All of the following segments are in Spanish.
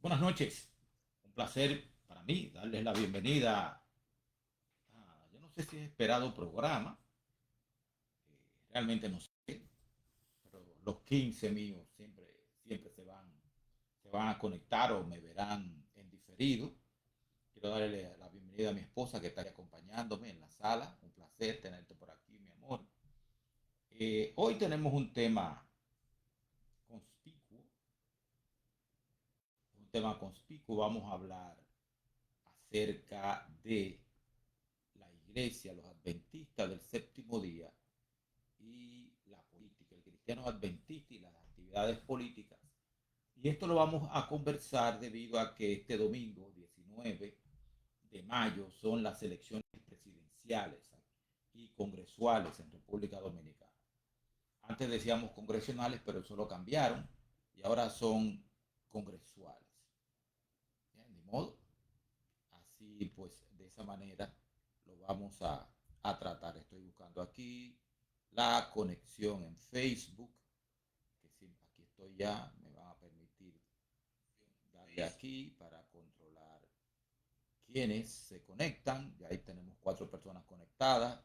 Buenas noches. Un placer para mí darles la bienvenida yo no sé si es esperado programa, realmente no sé, pero los 15 míos siempre se van a conectar o me verán en diferido. Quiero darle la bienvenida a mi esposa que está acompañándome en la sala. Un placer tenerte por aquí, mi amor. Hoy tenemos un tema conspicuo, Vamos a hablar acerca de la iglesia, los adventistas del séptimo día y la política, el cristiano adventista y las actividades políticas. Y esto lo vamos a conversar debido a que este domingo 19 de mayo son las elecciones presidenciales y congresuales en República Dominicana. Antes decíamos congresionales, pero eso lo cambiaron y ahora son congresuales. Bien, de modo, así pues, de esa manera lo vamos a tratar. Estoy buscando aquí la conexión en Facebook, que si aquí estoy ya, me va a permitir darle aquí para controlar quienes se conectan. Y ahí tenemos 4 personas conectadas.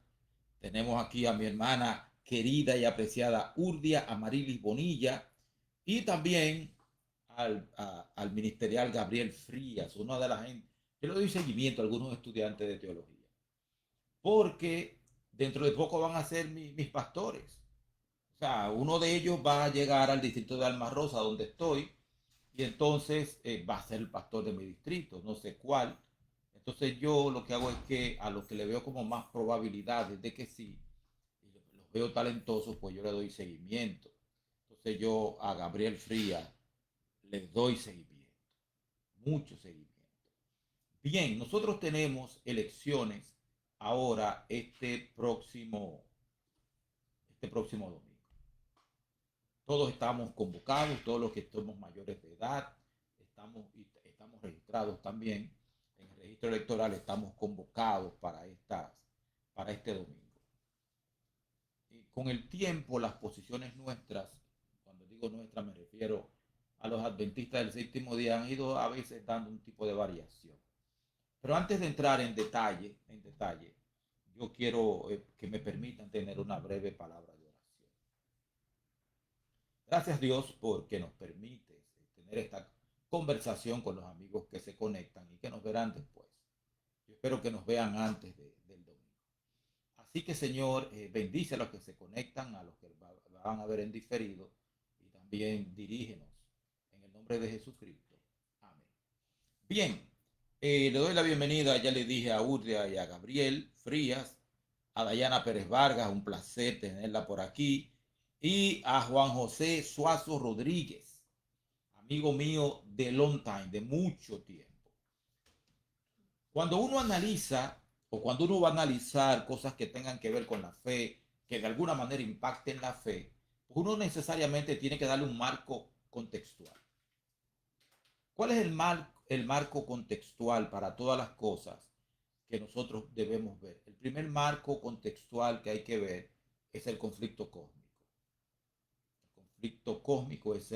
Tenemos aquí a mi hermana querida y apreciada Urdia Amarilis Bonilla y también al ministerial Gabriel Frías, una de las gente. Yo le doy seguimiento a algunos estudiantes de teología, porque dentro de poco van a ser mis pastores. O sea, uno de ellos va a llegar al distrito de Alma Rosa, donde estoy, y entonces va a ser el pastor de mi distrito, no sé cuál. Entonces yo lo que hago es que a los que le veo como más probabilidades de que sí, y los veo talentosos, pues yo le doy seguimiento. Entonces yo a Gabriel Frías les doy seguimiento, mucho seguimiento. Bien, nosotros tenemos elecciones ahora este próximo domingo. Todos estamos convocados, todos los que somos mayores de edad, estamos registrados también en el registro electoral, estamos convocados para este domingo. Y con el tiempo, las posiciones nuestras, cuando digo nuestras me refiero a los adventistas del séptimo día, han ido a veces dando un tipo de variación. Pero antes de entrar en detalle, yo quiero que me permitan tener una breve palabra de oración. Gracias Dios porque nos permite tener esta conversación con los amigos que se conectan y que nos verán después. Yo espero que nos vean antes del domingo. Así que Señor, bendice a los que se conectan, a los que van a ver en diferido y también dirígenos en el nombre de Jesucristo. Amén. Bien, le doy la bienvenida, ya le dije a Urdia y a Gabriel Frías, a Dayana Pérez Vargas, un placer tenerla por aquí, y a Juan José Suazo Rodríguez, amigo mío de long time, de mucho tiempo. Cuando uno analiza o cuando uno va a analizar cosas que tengan que ver con la fe, que de alguna manera impacten la fe, uno necesariamente tiene que darle un marco contextual. ¿Cuál es el marco contextual para todas las cosas que nosotros debemos ver? El primer marco contextual que hay que ver es el conflicto cósmico. El conflicto cósmico es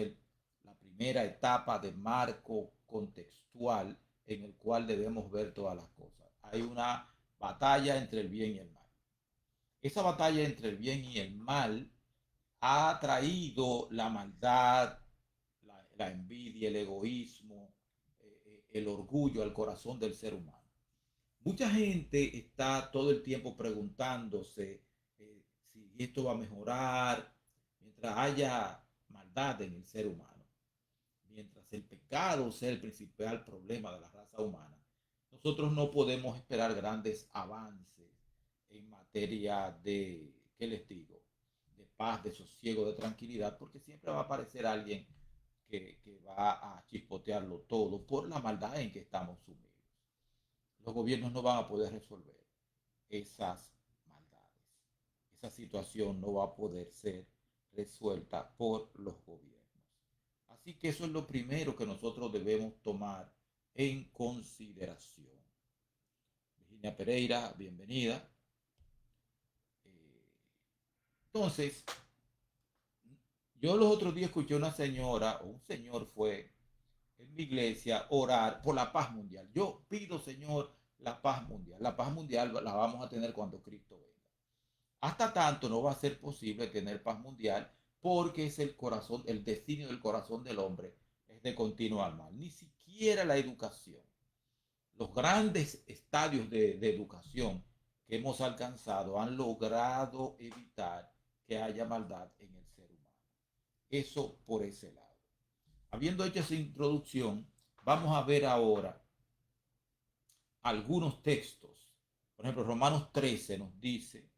la primera etapa de marco contextual en el cual debemos ver todas las cosas. Hay una batalla entre el bien y el mal. Esa batalla entre el bien y el mal ha traído la maldad, la envidia, el egoísmo, el orgullo al corazón del ser humano. Mucha gente está todo el tiempo preguntándose si esto va a mejorar mientras haya maldad en el ser humano, mientras el pecado sea el principal problema de la raza humana. Nosotros no podemos esperar grandes avances en materia de, ¿qué les digo? De paz, de sosiego, de tranquilidad, porque siempre va a aparecer alguien que va a chispotearlo todo por la maldad en que estamos sumidos. Los gobiernos no van a poder resolver esas maldades. Esa situación no va a poder ser resuelta por los gobiernos. Así que eso es lo primero que nosotros debemos tomar en consideración. Virginia Pereira, bienvenida. Entonces, yo los otros días escuché una señora, o un señor fue, en mi iglesia orar por la paz mundial. Yo pido, Señor, la paz mundial. La paz mundial la vamos a tener cuando Cristo venga. Hasta tanto no va a ser posible tener paz mundial porque es el corazón, el destino del corazón del hombre es de continuar mal. Ni siquiera la educación, los grandes estadios de educación que hemos alcanzado han logrado evitar que haya maldad en el ser humano. Eso por ese lado. Habiendo hecho esa introducción, vamos a ver ahora algunos textos. Por ejemplo, Romanos 13 nos dice,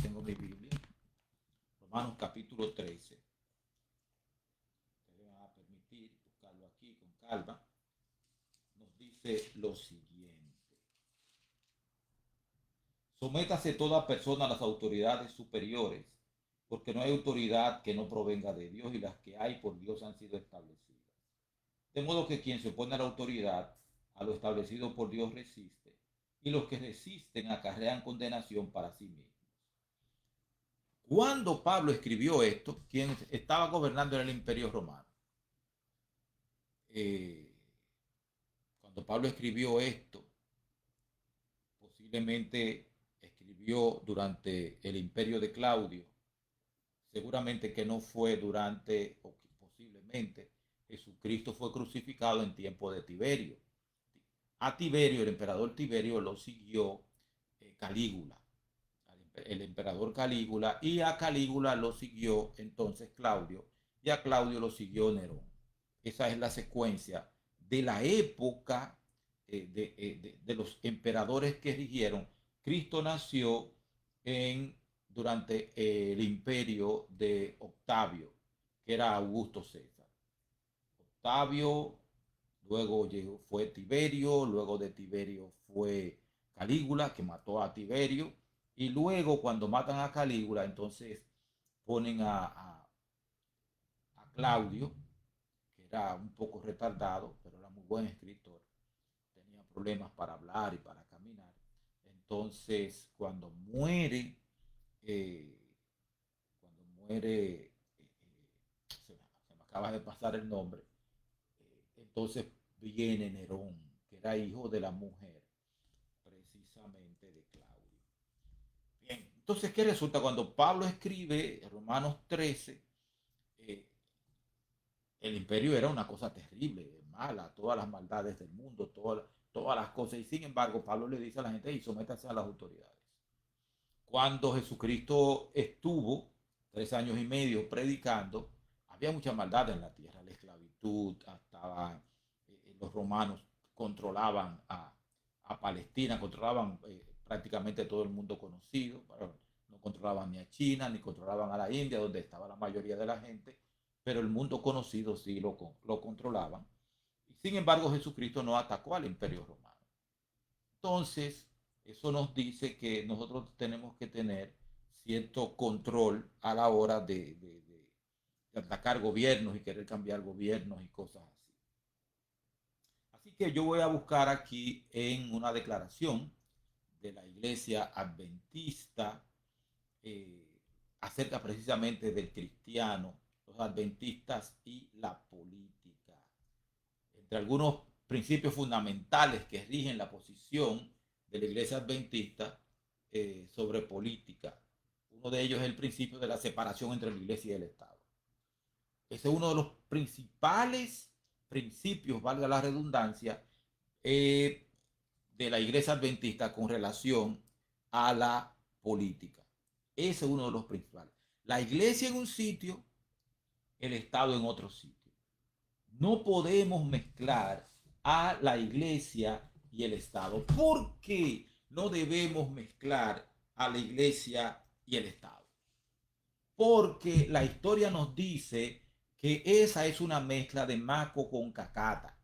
tengo mi Biblia, Romanos capítulo 13. Me van a permitir buscarlo aquí con calma. Nos dice lo siguiente. Sométase toda persona a las autoridades superiores, porque no hay autoridad que no provenga de Dios y las que hay por Dios han sido establecidas. De modo que quien se opone a la autoridad, a lo establecido por Dios resiste, y los que resisten acarrean condenación para sí mismos. Cuando Pablo escribió esto, quien estaba gobernando en el Imperio Romano, cuando Pablo escribió esto, posiblemente escribió durante el imperio de Claudio, seguramente que no fue durante, o posiblemente, Jesucristo fue crucificado en tiempo de Tiberio. A Tiberio, el emperador Tiberio, lo siguió Calígula, el emperador Calígula, y a Calígula lo siguió entonces Claudio, y a Claudio lo siguió Nerón. Esa es la secuencia de la época de los emperadores que rigieron. Cristo nació durante el imperio de Octavio, que era Augusto César. Octavio, luego fue Tiberio, luego de Tiberio fue Calígula, que mató a Tiberio, y luego cuando matan a Calígula, entonces ponen a Claudio, que era un poco retardado, pero era muy buen escritor, tenía problemas para hablar y para caminar. Entonces, eh, se me acaba de pasar el nombre, entonces viene Nerón, que era hijo de la mujer precisamente de Claudio. Bien, entonces, ¿qué resulta? Cuando Pablo escribe Romanos 13, eh, el imperio era una cosa terrible, mala, todas las maldades del mundo, todas las cosas, y sin embargo Pablo le dice a la gente, y sométase a las autoridades. Cuando Jesucristo estuvo 3 años y medio predicando, había mucha maldad en la tierra, la esclavitud, estaba, los romanos controlaban a Palestina, controlaban prácticamente todo el mundo conocido, no controlaban ni a China, ni controlaban a la India, donde estaba la mayoría de la gente, pero el mundo conocido sí lo controlaban. Y sin embargo, Jesucristo no atacó al imperio romano. Entonces, eso nos dice que nosotros tenemos que tener cierto control a la hora de atacar gobiernos y querer cambiar gobiernos y cosas así. Así que yo voy a buscar aquí en una declaración de la Iglesia Adventista acerca precisamente del cristiano, los adventistas y la política. Entre algunos principios fundamentales que rigen la posición de la Iglesia Adventista sobre política. Uno de ellos es el principio de la separación entre la Iglesia y el Estado. Ese es uno de los principales principios, valga la redundancia, de la Iglesia Adventista con relación a la política. Ese es uno de los principales. La Iglesia en un sitio, el Estado en otro sitio. No podemos mezclar a la Iglesia y el Estado. ¿Por qué no debemos mezclar a la Iglesia y el Estado? Porque la historia nos dice que esa es una mezcla de maco con cacata.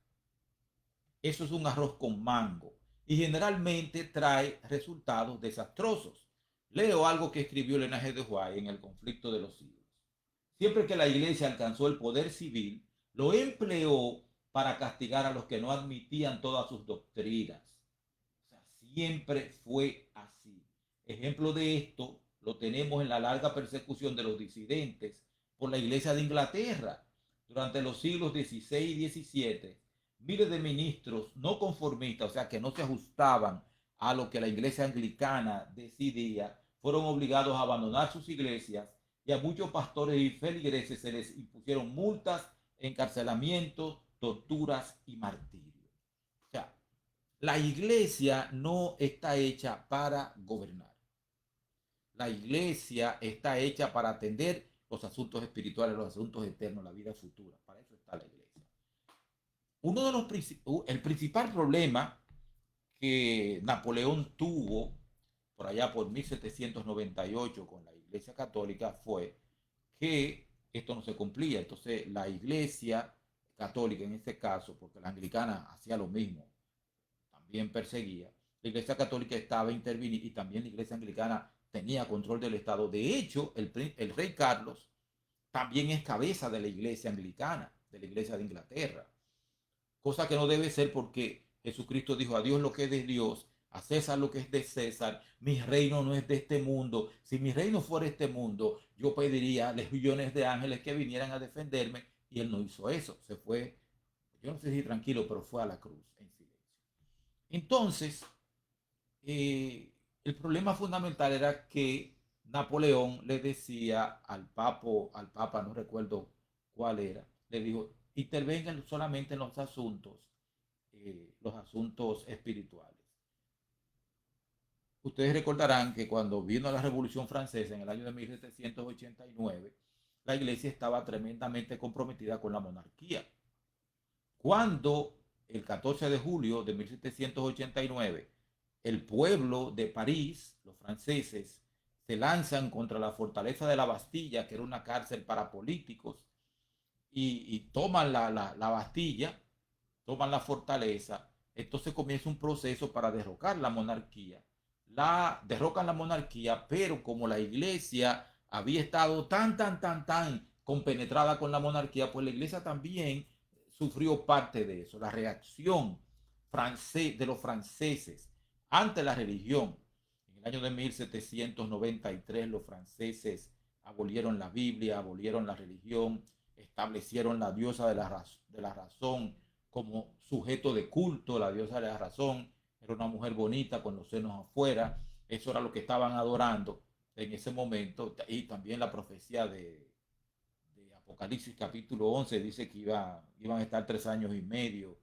Eso es un arroz con mango y generalmente trae resultados desastrosos. Leo algo que escribió Elena G. de White en El conflicto de los siglos. Siempre que la Iglesia alcanzó el poder civil, lo empleó para castigar a los que no admitían todas sus doctrinas. O sea, siempre fue así. Ejemplo de esto lo tenemos en la larga persecución de los disidentes por la Iglesia de Inglaterra. Durante los siglos XVI y XVII, miles de ministros no conformistas, o sea, que no se ajustaban a lo que la iglesia anglicana decidía, fueron obligados a abandonar sus iglesias y a muchos pastores y feligreses se les impusieron multas, encarcelamientos, torturas y martirio. O sea, la iglesia no está hecha para gobernar. La iglesia está hecha para atender los asuntos espirituales, los asuntos eternos, la vida futura. Para eso está la iglesia. El principal problema que Napoleón tuvo por allá por 1798 con la Iglesia Católica fue que esto no se cumplía. Entonces la Iglesia Católica en este caso, porque la anglicana hacía lo mismo, también perseguía, la Iglesia Católica estaba interviniendo y también la Iglesia anglicana tenía control del Estado. De hecho, el rey Carlos también es cabeza de la Iglesia anglicana, de la Iglesia de Inglaterra, cosa que no debe ser porque Jesucristo dijo a Dios lo que es de Dios, a César lo que es de César, mi reino no es de este mundo, si mi reino fuera este mundo, yo pediría a legiones de ángeles que vinieran a defenderme y él no hizo eso, se fue, yo no sé si tranquilo, pero fue a la cruz en silencio. Entonces, el problema fundamental era que Napoleón le decía al papa, no recuerdo cuál era, le dijo, intervengan solamente en los asuntos espirituales. Ustedes recordarán que cuando vino la Revolución Francesa en el año de 1789, la iglesia estaba tremendamente comprometida con la monarquía. Cuando el 14 de julio de 1789, el pueblo de París, los franceses, se lanzan contra la fortaleza de la Bastilla, que era una cárcel para políticos, y toman la Bastilla, toman la fortaleza, entonces comienza un proceso para derrocar la monarquía. Derrocan la monarquía, pero como la iglesia había estado tan compenetrada con la monarquía, pues la iglesia también sufrió parte de eso, la reacción de los franceses ante la religión. En el año de 1793 los franceses abolieron la Biblia, abolieron la religión, establecieron la diosa de la razón como sujeto de culto. La diosa de la razón era una mujer bonita con los senos afuera, eso era lo que estaban adorando en ese momento. Y también la profecía de Apocalipsis capítulo 11 dice que iban a estar 3 años y medio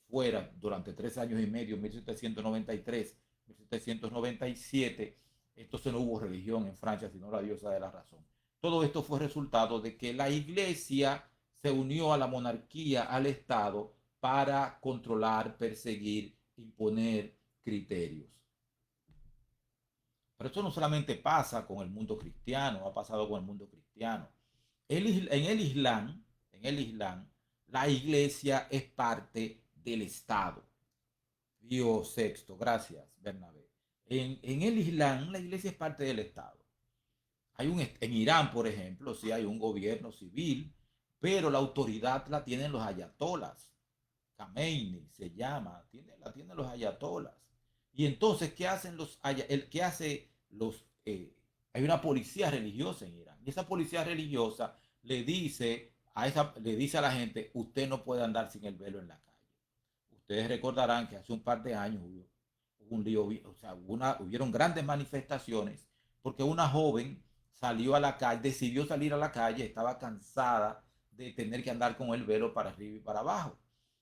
fuera, durante 3 años y medio, 1793, 1797, entonces no hubo religión en Francia, sino la diosa de la razón. Todo esto fue resultado de que la iglesia se unió a la monarquía, al Estado, para controlar, perseguir, imponer criterios. Pero esto no solamente pasa con el mundo cristiano, ha pasado con el mundo cristiano. En el Islam, la iglesia es parte del Estado. Pío VI, gracias, Bernabé. En el Islam, la iglesia es parte del Estado. En Irán, por ejemplo, sí hay un gobierno civil, pero la autoridad la tienen los ayatolas. Khamenei se llama, la tienen los ayatolas. Y entonces, ¿qué hacen hay una policía religiosa en Irán. Y esa policía religiosa le dice a la gente, usted no puede andar sin el velo en la calle. Ustedes recordarán que hace un par de años hubo un lío, o sea, hubieron grandes manifestaciones porque una joven salió a la calle, decidió salir a la calle, estaba cansada de tener que andar con el velo para arriba y para abajo.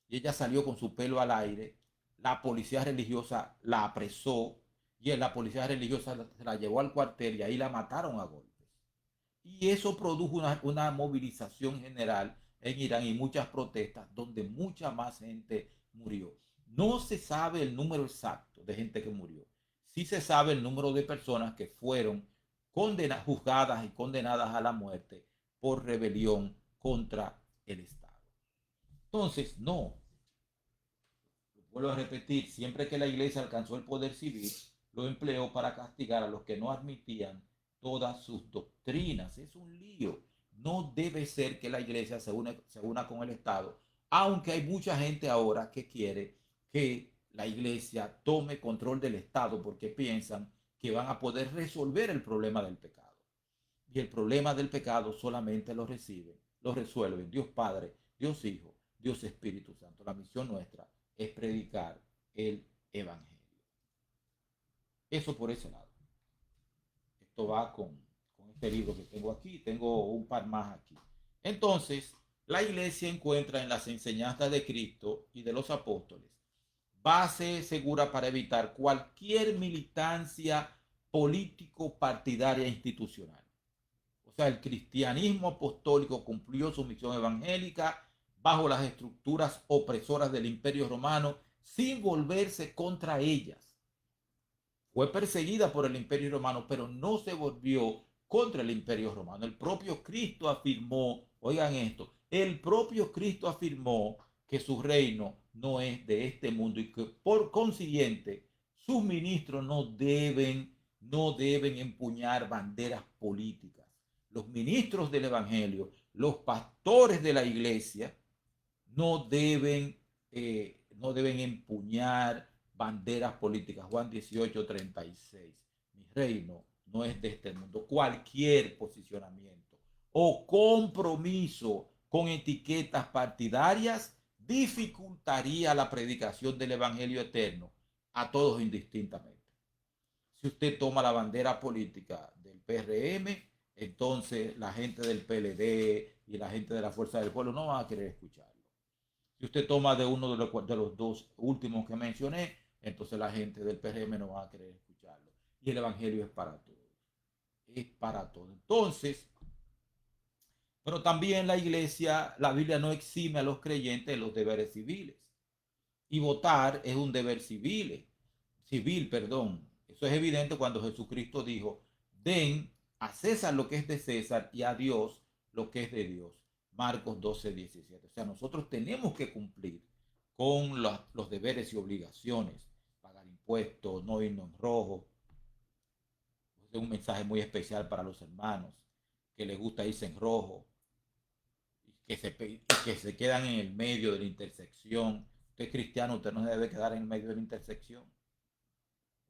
Y ella salió con su pelo al aire, la policía religiosa la apresó y la policía religiosa se la llevó al cuartel y ahí la mataron a golpes. Y eso produjo una movilización general en Irán y muchas protestas donde mucha más gente murió. No se sabe el número exacto de gente que murió. Sí se sabe el número de personas que fueron juzgadas y condenadas a la muerte por rebelión contra el Estado. Entonces, no, vuelvo a repetir, siempre que la iglesia alcanzó el poder civil, lo empleó para castigar a los que no admitían todas sus doctrinas. Es un lío. No debe ser que la iglesia se una con el Estado, aunque hay mucha gente ahora que quiere que la iglesia tome control del Estado porque piensan que van a poder resolver el problema del pecado. Y el problema del pecado solamente lo resuelven Dios Padre, Dios Hijo, Dios Espíritu Santo. La misión nuestra es predicar el Evangelio. Eso por ese lado. Esto va con este libro que tengo aquí. Tengo un par más aquí. Entonces, la iglesia encuentra en las enseñanzas de Cristo y de los apóstoles base segura para evitar cualquier militancia político-partidaria institucional. O sea, el cristianismo apostólico cumplió su misión evangélica bajo las estructuras opresoras del Imperio Romano sin volverse contra ellas. Fue perseguida por el Imperio Romano, pero no se volvió contra el Imperio Romano. El propio Cristo afirmó, oigan esto, el propio Cristo afirmó que su reino no es de este mundo y que por consiguiente sus ministros no deben empuñar banderas políticas. Los ministros del Evangelio, los pastores de la iglesia, no deben empuñar banderas políticas. Juan 18:36. Mi reino no es de este mundo. Cualquier posicionamiento o compromiso con etiquetas partidarias dificultaría la predicación del Evangelio eterno a todos indistintamente. Si usted toma la bandera política del PRM, entonces la gente del PLD y la gente de la Fuerza del Pueblo no van a querer escucharlo. Si usted toma de uno de los dos últimos que mencioné, entonces la gente del PRM no va a querer escucharlo. Y el Evangelio es para todos. Es para todos. Entonces, pero también la iglesia, la Biblia no exime a los creyentes de los deberes civiles. Y votar es un deber civil, perdón. Eso es evidente cuando Jesucristo dijo, den a César lo que es de César y a Dios lo que es de Dios. Marcos 12:17. O sea, nosotros tenemos que cumplir con los deberes y obligaciones, pagar impuestos, no irnos en rojo. Es un mensaje muy especial para los hermanos que les gusta irse en rojo y que se quedan en el medio de la intersección. Usted es cristiano, usted no se debe quedar en el medio de la intersección.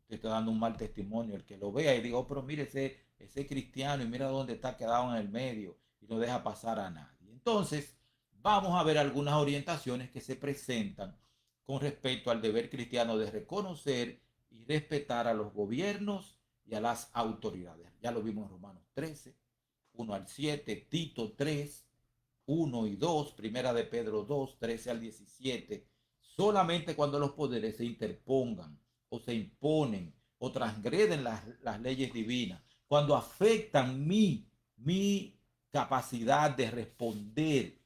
Usted está dando un mal testimonio. El que lo vea y diga, oh, pero mire ese cristiano y mira dónde está quedado en el medio y no deja pasar a nadie. Entonces, vamos a ver algunas orientaciones que se presentan con respecto al deber cristiano de reconocer y respetar a los gobiernos y a las autoridades. Ya lo vimos en Romanos 13, 1 al 7, Tito 3, 1 y 2, Primera de Pedro 2, 13 al 17. Solamente cuando los poderes se interpongan o se imponen o transgreden las leyes divinas, cuando afectan mi capacidad de responder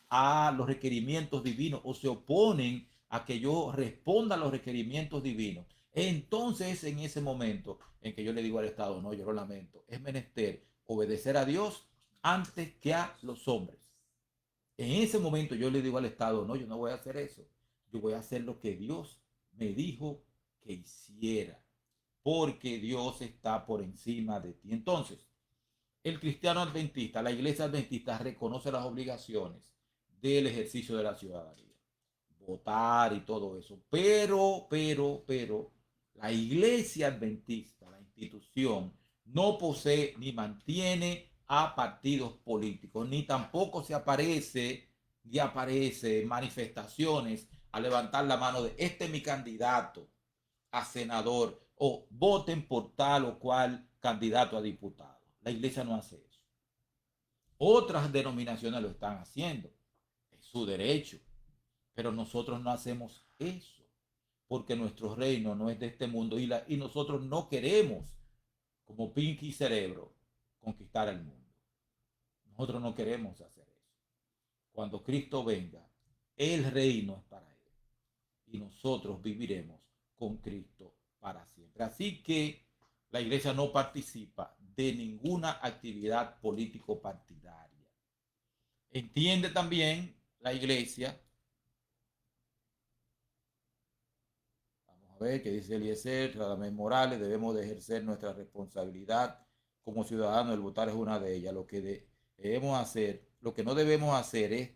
a los requerimientos divinos o se oponen a que yo responda a los requerimientos divinos, entonces en ese momento en que yo le digo al Estado, no, yo lo lamento, es menester obedecer a Dios antes que a los hombres. En ese momento yo le digo al Estado, no, yo no voy a hacer eso, yo voy a hacer lo que Dios me dijo que hiciera, porque Dios está por encima de ti. Entonces, el cristiano adventista, la iglesia adventista reconoce las obligaciones del ejercicio de la ciudadanía, votar y todo eso, pero, la iglesia adventista, la institución, no posee ni mantiene a partidos políticos, ni tampoco se aparece manifestaciones a levantar la mano de este es mi candidato a senador o voten por tal o cual candidato a diputado. La iglesia no hace eso. Otras denominaciones lo están haciendo. Es su derecho. Pero nosotros no hacemos eso. Porque nuestro reino no es de este mundo y nosotros no queremos, como Pinky Cerebro, conquistar el mundo. Nosotros no queremos hacer eso. Cuando Cristo venga, el reino es para Él. Y nosotros viviremos con Cristo para siempre. Así que la iglesia no participa de ninguna actividad político-partidaria. Entiende también la iglesia, vamos a ver qué dice Eliezer, Radamés Morales, debemos de ejercer nuestra responsabilidad como ciudadanos, el votar es una de ellas. Lo que debemos hacer, lo que no debemos hacer es,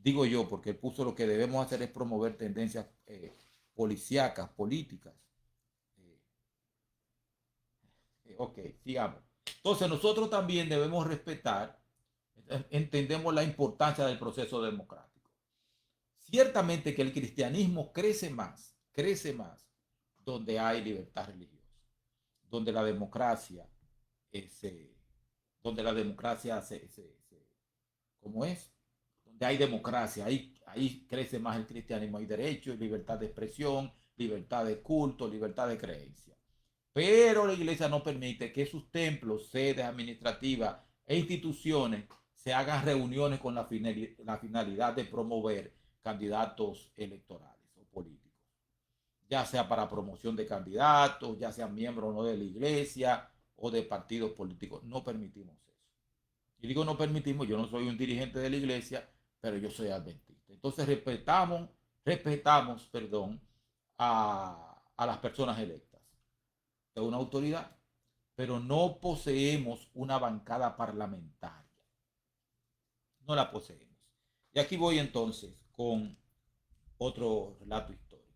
digo yo, porque él puso lo que debemos hacer es promover tendencias policíacas, políticas. Ok, sigamos. Entonces nosotros también debemos respetar, entendemos la importancia del proceso democrático. Ciertamente que el cristianismo crece más donde hay libertad religiosa, donde la democracia, se, donde la democracia ¿cómo es? Donde hay democracia, ahí crece más el cristianismo, hay derechos, libertad de expresión, libertad de culto, libertad de creencia. Pero la iglesia no permite que sus templos, sedes administrativas e instituciones se hagan reuniones con la finalidad de promover candidatos electorales o políticos, ya sea para promoción de candidatos, ya sean miembros o no de la iglesia o de partidos políticos. No permitimos eso. Y digo no permitimos, yo no soy un dirigente de la iglesia, pero yo soy adventista. Entonces respetamos, a las personas electas de una autoridad, pero no poseemos una bancada parlamentaria. No la poseemos. Y aquí voy entonces con otro relato histórico.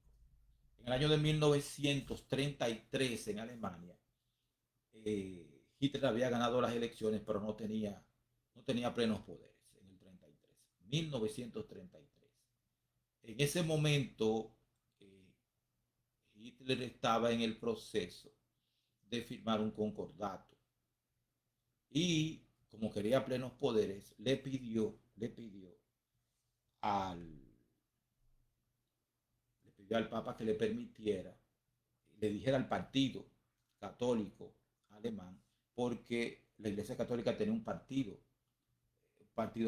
En el año de 1933 en Alemania, Hitler había ganado las elecciones, pero no tenía plenos poderes en el 33. 1933. En ese momento, Hitler estaba en el proceso de firmar un concordato y como quería plenos poderes, al, le pidió al Papa que le permitiera, le dijera al partido católico alemán, porque la Iglesia Católica tenía un partido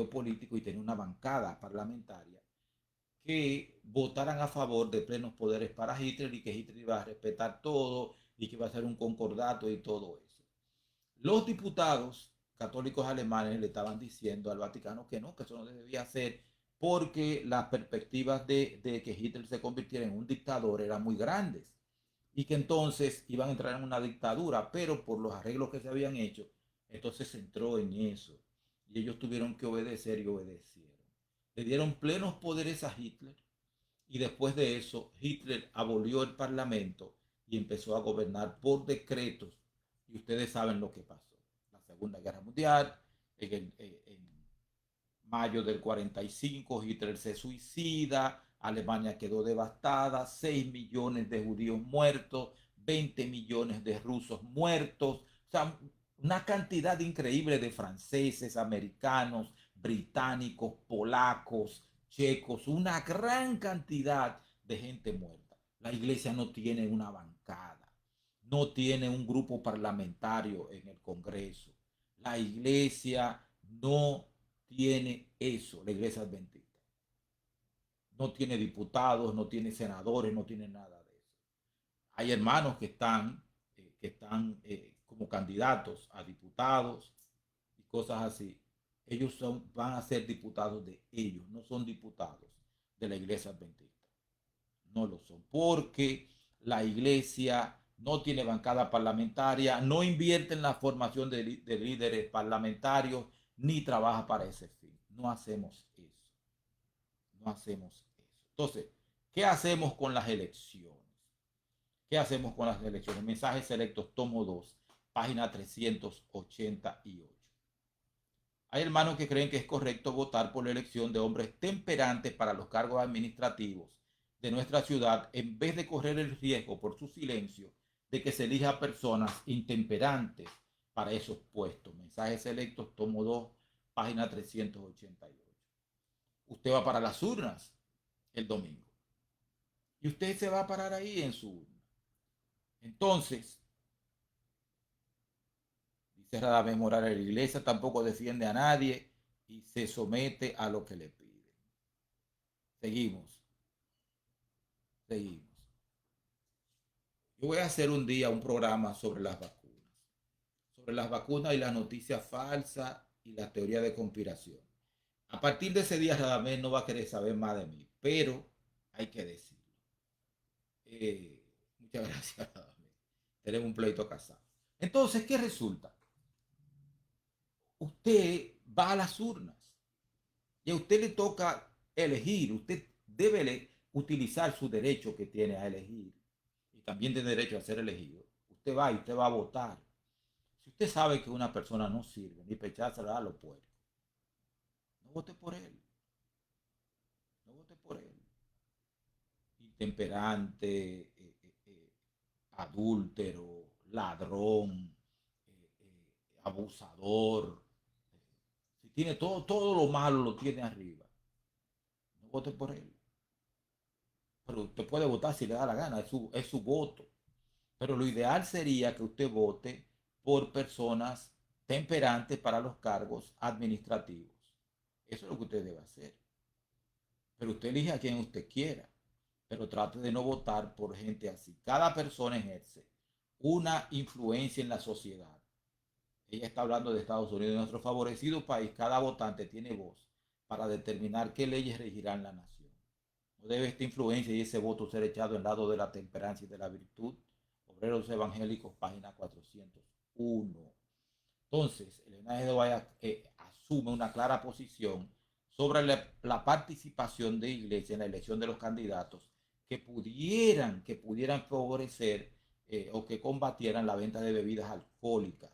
político y tenía una bancada parlamentaria, que votaran a favor de plenos poderes para Hitler y que Hitler iba a respetar todo y que iba a hacer un concordato y todo eso. Los diputados católicos alemanes le estaban diciendo al Vaticano que no, que eso no debía hacer porque las perspectivas de que Hitler se convirtiera en un dictador eran muy grandes y que entonces iban a entrar en una dictadura, pero por los arreglos que se habían hecho, entonces se entró en eso y ellos tuvieron que obedecer y obedecieron. Le dieron plenos poderes a Hitler y después de eso Hitler abolió el parlamento y empezó a gobernar por decretos. Y ustedes saben lo que pasó. La Segunda Guerra Mundial, en mayo del 45, Hitler se suicida, Alemania quedó devastada, 6 millones de judíos muertos, 20 millones de rusos muertos, o sea, una cantidad increíble de franceses, americanos, británicos, polacos, checos, una gran cantidad de gente muerta. La iglesia no tiene una bancada, no tiene un grupo parlamentario en el Congreso. La iglesia no tiene eso, la iglesia adventista. No tiene diputados, no tiene senadores, no tiene nada de eso. Hay hermanos que están como candidatos a diputados y cosas así. Ellos van a ser diputados de ellos, no son diputados de la iglesia adventista. No lo son, porque la iglesia no tiene bancada parlamentaria, no invierte en la formación de líderes parlamentarios, ni trabaja para ese fin. No hacemos eso. No hacemos eso. Entonces, ¿qué hacemos con las elecciones? ¿Qué hacemos con las elecciones? Mensajes selectos, tomo 2, página 388. Hay hermanos que creen que es correcto votar por la elección de hombres temperantes para los cargos administrativos de nuestra ciudad en vez de correr el riesgo por su silencio de que se elija personas intemperantes para esos puestos. Mensajes selectos, tomo 2, página 388. Usted va para las urnas el domingo y usted se va a parar ahí en su urna. Entonces, dice Radamés Morales, la iglesia tampoco defiende a nadie y se somete a lo que le piden. Seguimos, seguimos. Yo voy a hacer un día un programa sobre las vacunas y las noticias falsas y la teoría de conspiración. A partir de ese día Radamés no va a querer saber más de mí, pero hay que decirlo. Muchas gracias, Radamés. Tenemos un pleito casado. Entonces, ¿qué resulta? Usted va a las urnas y a usted le toca elegir. Usted debe utilizar su derecho que tiene a elegir y también tiene derecho a ser elegido. Usted va y usted va a votar. Si usted sabe que una persona no sirve ni pechársela a los puercos, no vote por él. No vote por él. intemperante, adúltero, ladrón, abusador, si tiene todo lo malo lo tiene arriba, no vote por él. Pero usted puede votar si le da la gana, es su voto. Pero lo ideal sería que usted vote por personas temperantes para los cargos administrativos. Eso es lo que usted debe hacer. Pero usted elige a quien usted quiera, pero trate de no votar por gente así. Cada persona ejerce una influencia en la sociedad. Ella está hablando de Estados Unidos, nuestro favorecido país. Cada votante tiene voz para determinar qué leyes regirán la nación. No debe esta influencia y ese voto ser echado en lado de la temperancia y de la virtud. Obreros Evangélicos, página 401. Entonces, Elena G. de Guaya asume una clara posición sobre la participación de iglesia en la elección de los candidatos que pudieran favorecer o que combatieran la venta de bebidas alcohólicas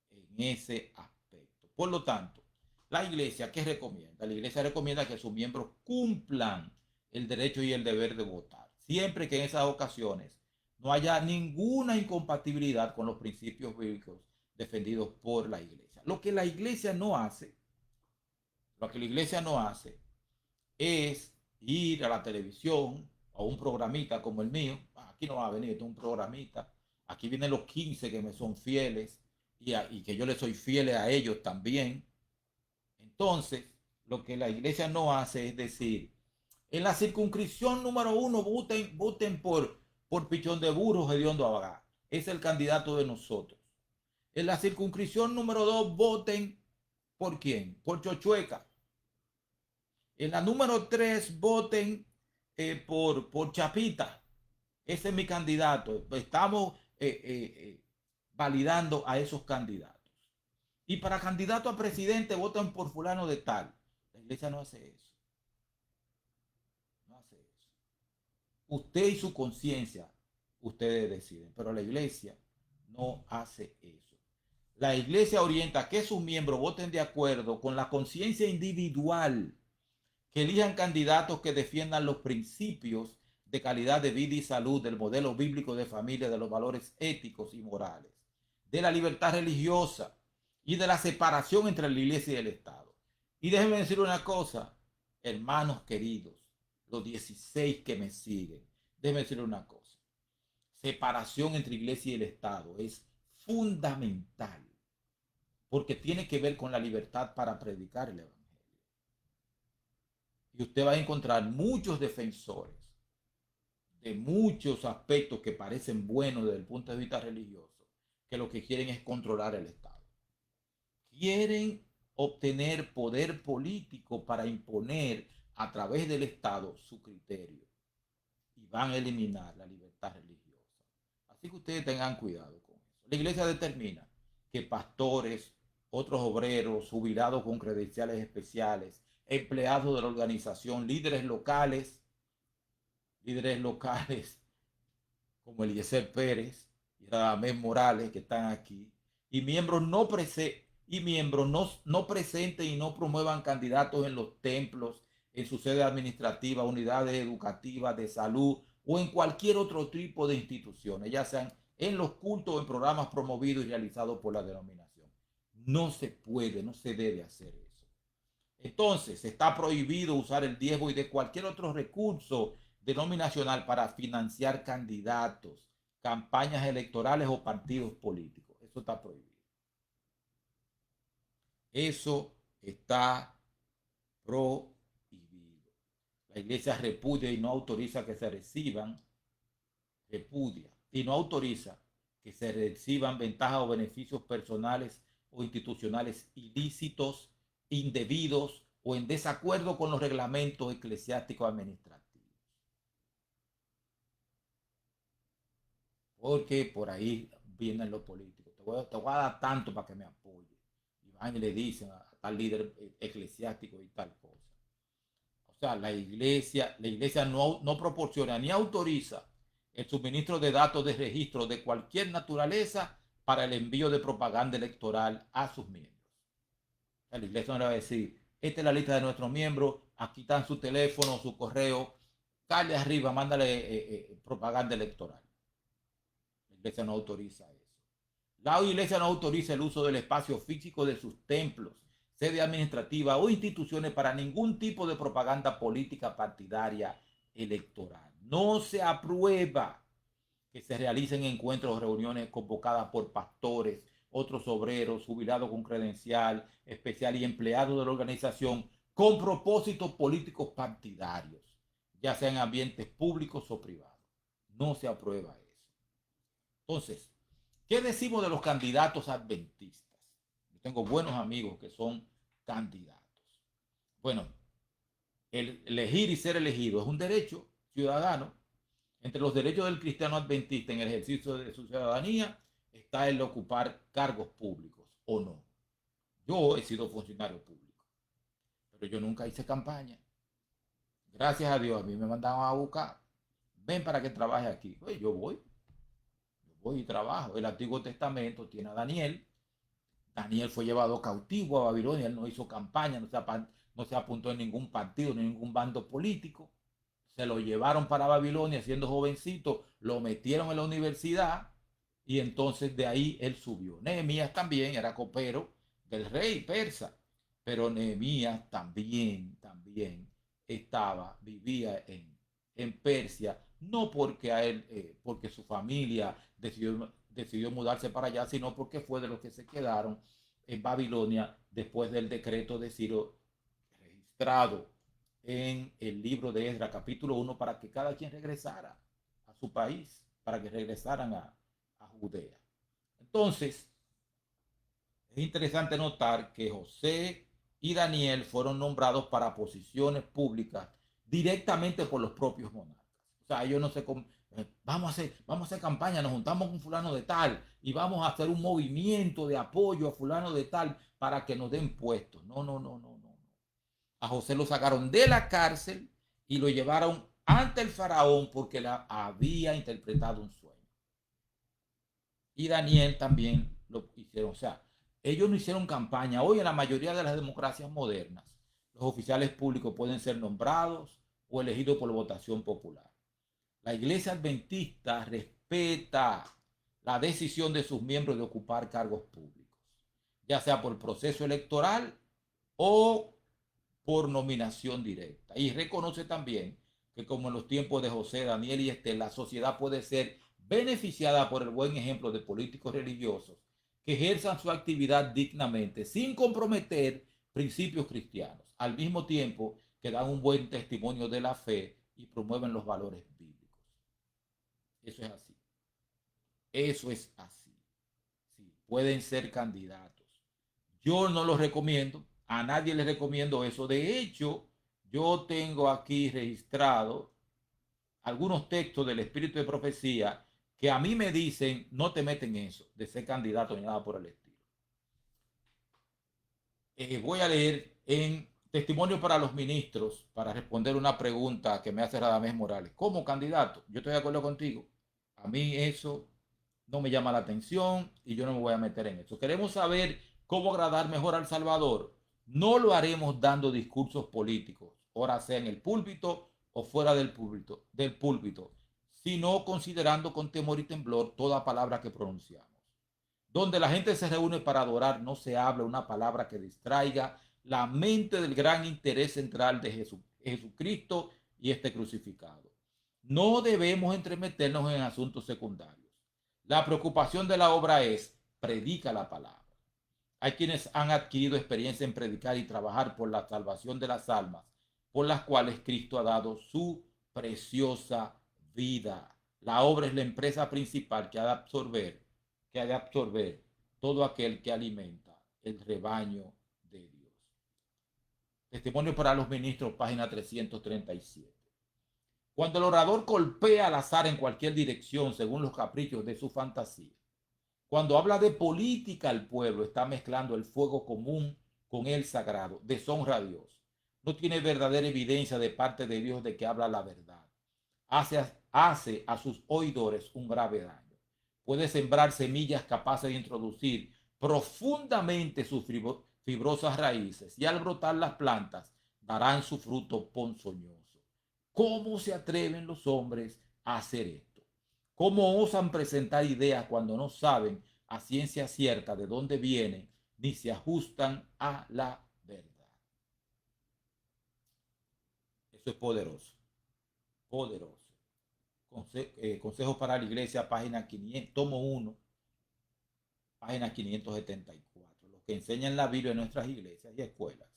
en ese aspecto. Por lo tanto, la iglesia, ¿qué recomienda? La iglesia recomienda que sus miembros cumplan el derecho y el deber de votar, siempre que en esas ocasiones no haya ninguna incompatibilidad con los principios bíblicos defendidos por la iglesia. Lo que la iglesia no hace es ir a la televisión a un programita como el mío. Aquí no va a venir, esto es un programita. Aquí vienen los 15 que me son fieles y que yo les soy fieles a ellos también. Entonces, lo que la iglesia no hace es decir, en la circunscripción número 1 voten por Pichón de Burro, Hediondo Abagá. Es el candidato de nosotros. En la circunscripción número 2 voten ¿por quién? Por Chochueca. En la número 3 voten por Chapita. Ese es mi candidato. Estamos validando a esos candidatos. Y para candidato a presidente voten por fulano de tal. La iglesia no hace eso. No hace eso. Usted y su conciencia, ustedes deciden. Pero la iglesia no hace eso. La iglesia orienta a que sus miembros voten de acuerdo con la conciencia individual, que elijan candidatos que defiendan los principios de calidad de vida y salud, del modelo bíblico de familia, de los valores éticos y morales, de la libertad religiosa y de la separación entre la iglesia y el Estado. Y déjenme decir una cosa, hermanos queridos, los 16 que me siguen, déjenme decir una cosa, separación entre iglesia y el Estado es fundamental, porque tiene que ver con la libertad para predicar el evangelio. Y usted va a encontrar muchos defensores de muchos aspectos que parecen buenos desde el punto de vista religioso, que lo que quieren es controlar el Estado. Quieren obtener poder político para imponer a través del Estado su criterio y van a eliminar la libertad religiosa. Así que ustedes tengan cuidado con eso. La iglesia determina que pastores, otros obreros, jubilados con credenciales especiales, empleados de la organización, líderes locales como Eliezer Pérez y Radamés Morales que están aquí, y miembros no presenten y no promuevan candidatos en los templos, en su sede administrativa, unidades educativas, de salud o en cualquier otro tipo de instituciones, ya sean en los cultos o en programas promovidos y realizados por la denominación. No se puede, no se debe hacer eso. Entonces, está prohibido usar el diezmo y de cualquier otro recurso denominacional para financiar candidatos, campañas electorales o partidos políticos. Eso está prohibido. Eso está prohibido. La iglesia repudia y no autoriza que se reciban, ventajas o beneficios personales o institucionales ilícitos, indebidos o en desacuerdo con los reglamentos eclesiásticos administrativos. Porque por ahí vienen los políticos. Te voy a dar tanto para que me apoye. Y van y le dicen a tal líder eclesiástico y tal cosa. O sea, la iglesia no proporciona ni autoriza el suministro de datos de registro de cualquier naturaleza para el envío de propaganda electoral a sus miembros. O sea, la iglesia no le va a decir, esta es la lista de nuestros miembros, aquí están su teléfono, su correo, Dale arriba, mándale propaganda electoral. La iglesia no autoriza eso. La iglesia no autoriza el uso del espacio físico de sus templos, sede administrativa o instituciones para ningún tipo de propaganda política partidaria electoral. No se aprueba que se realicen encuentros o reuniones convocadas por pastores, otros obreros, jubilados con credencial especial y empleados de la organización con propósitos políticos partidarios, ya sea en ambientes públicos o privados. No se aprueba eso. Entonces, ¿qué decimos de los candidatos adventistas? Yo tengo buenos amigos que son candidatos. Bueno, el elegir y ser elegido es un derecho ciudadano. Entre los derechos del cristiano adventista en el ejercicio de su ciudadanía está el de ocupar cargos públicos o no. Yo he sido funcionario público, pero yo nunca hice campaña. Gracias a Dios, a mí me mandaban a buscar. Ven para que trabaje aquí. Pues yo voy y trabajo. El Antiguo Testamento tiene a Daniel. Daniel fue llevado cautivo a Babilonia. Él no hizo campaña, no se apuntó en ningún partido, ni en ningún bando político. Se lo llevaron para Babilonia siendo jovencito, lo metieron en la universidad y entonces de ahí él subió. Nehemías también era copero del rey persa, pero Nehemías también vivía en Persia, no porque a él, porque su familia decidió mudarse para allá, sino porque fue de los que se quedaron en Babilonia después del decreto de Ciro registrado en el libro de Esdras, capítulo 1, para que cada quien regresara a su país, para que regresaran a Judea. Entonces, es interesante notar que José y Daniel fueron nombrados para posiciones públicas directamente por los propios monarcas. O sea, ellos no se... vamos a hacer campaña, nos juntamos con fulano de tal y vamos a hacer un movimiento de apoyo a fulano de tal para que nos den puestos. No. A José lo sacaron de la cárcel y lo llevaron ante el faraón porque había interpretado un sueño. Y Daniel también lo hicieron. O sea, ellos no hicieron campaña. Hoy en la mayoría de las democracias modernas, los oficiales públicos pueden ser nombrados o elegidos por votación popular. La iglesia adventista respeta la decisión de sus miembros de ocupar cargos públicos, ya sea por proceso electoral o por nominación directa. Y reconoce también que como en los tiempos de José, Daniel y Estel, la sociedad puede ser beneficiada por el buen ejemplo de políticos religiosos que ejerzan su actividad dignamente sin comprometer principios cristianos, al mismo tiempo que dan un buen testimonio de la fe y promueven los valores bíblicos. Eso es así. Eso es así. Sí, pueden ser candidatos. Yo no los recomiendo. A nadie le recomiendo eso. De hecho, yo tengo aquí registrado algunos textos del Espíritu de Profecía que a mí me dicen, no te meten en eso, de ser candidato ni nada por el estilo. Voy a leer en Testimonio para los Ministros, para responder una pregunta que me hace Radamés Morales. Como candidato, yo estoy de acuerdo contigo. A mí eso no me llama la atención y yo no me voy a meter en eso. Queremos saber cómo agradar mejor al Salvador. No lo haremos dando discursos políticos, ora sea en el púlpito o fuera del púlpito, sino considerando con temor y temblor toda palabra que pronunciamos. Donde la gente se reúne para adorar, no se habla una palabra que distraiga la mente del gran interés central de Jesucristo y este crucificado. No debemos entremeternos en asuntos secundarios. La preocupación de la obra es, predica la palabra. Hay quienes han adquirido experiencia en predicar y trabajar por la salvación de las almas, por las cuales Cristo ha dado su preciosa vida. La obra es la empresa principal que ha de absorber todo aquel que alimenta el rebaño de Dios. Testimonio para los ministros, página 337. Cuando el orador golpea al azar en cualquier dirección según los caprichos de su fantasía, cuando habla de política al pueblo, está mezclando el fuego común con el sagrado, deshonra a Dios. No tiene verdadera evidencia de parte de Dios de que habla la verdad. Hace a sus oidores un grave daño. Puede sembrar semillas capaces de introducir profundamente sus fibrosas raíces y al brotar las plantas darán su fruto ponzoñoso. ¿Cómo se atreven los hombres a hacer esto? ¿Cómo osan presentar ideas cuando no saben a ciencia cierta de dónde vienen ni se ajustan a la verdad? Eso es poderoso, poderoso. Consejos para la Iglesia, página 500, tomo 1, página 574. Los que enseñan la Biblia en nuestras iglesias y escuelas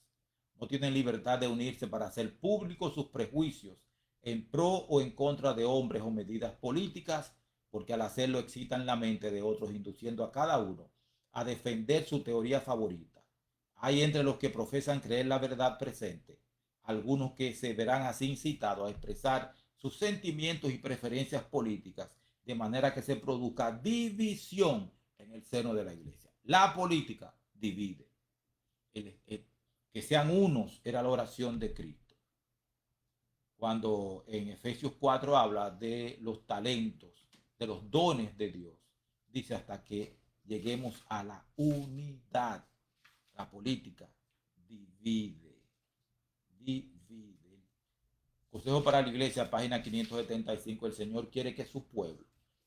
no tienen libertad de unirse para hacer públicos sus prejuicios en pro o en contra de hombres o medidas políticas, porque al hacerlo excitan la mente de otros, induciendo a cada uno a defender su teoría favorita. Hay entre los que profesan creer la verdad presente algunos que se verán así incitados a expresar sus sentimientos y preferencias políticas, de manera que se produzca división en el seno de la iglesia. La política divide. Que sean unos era la oración de Cristo. Cuando en Efesios 4 habla de los talentos, de los dones de Dios, dice hasta que lleguemos a la unidad. La política divide. Consejo para la Iglesia, página 575. El Señor quiere que su pueblo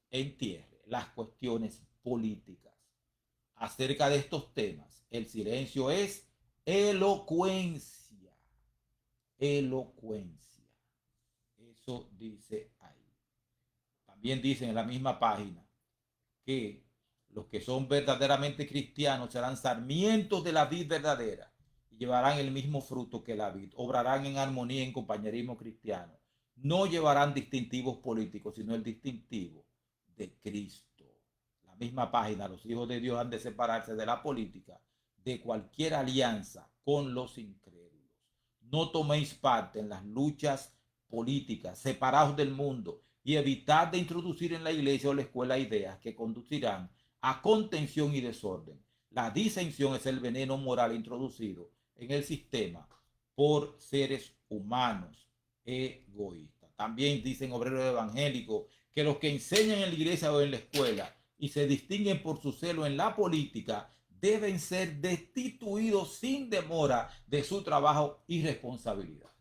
entierre las cuestiones políticas. Acerca de estos temas, el silencio es elocuencia. Elocuencia. Eso dice ahí. También dice en la misma página que los que son verdaderamente cristianos serán sarmientos de la vid verdadera y llevarán el mismo fruto que la vid. Obrarán en armonía, en compañerismo cristiano. No llevarán distintivos políticos, sino el distintivo de Cristo. La misma página, los hijos de Dios han de separarse de la política, de cualquier alianza con los incrédulos. No toméis parte en las luchas políticas, separados del mundo, y evitad de introducir en la iglesia o la escuela ideas que conducirán a contención y desorden. La disensión es el veneno moral introducido en el sistema por seres humanos egoístas. También dicen obreros evangélicos que los que enseñan en la iglesia o en la escuela y se distinguen por su celo en la política deben ser destituidos sin demora de su trabajo y responsabilidades.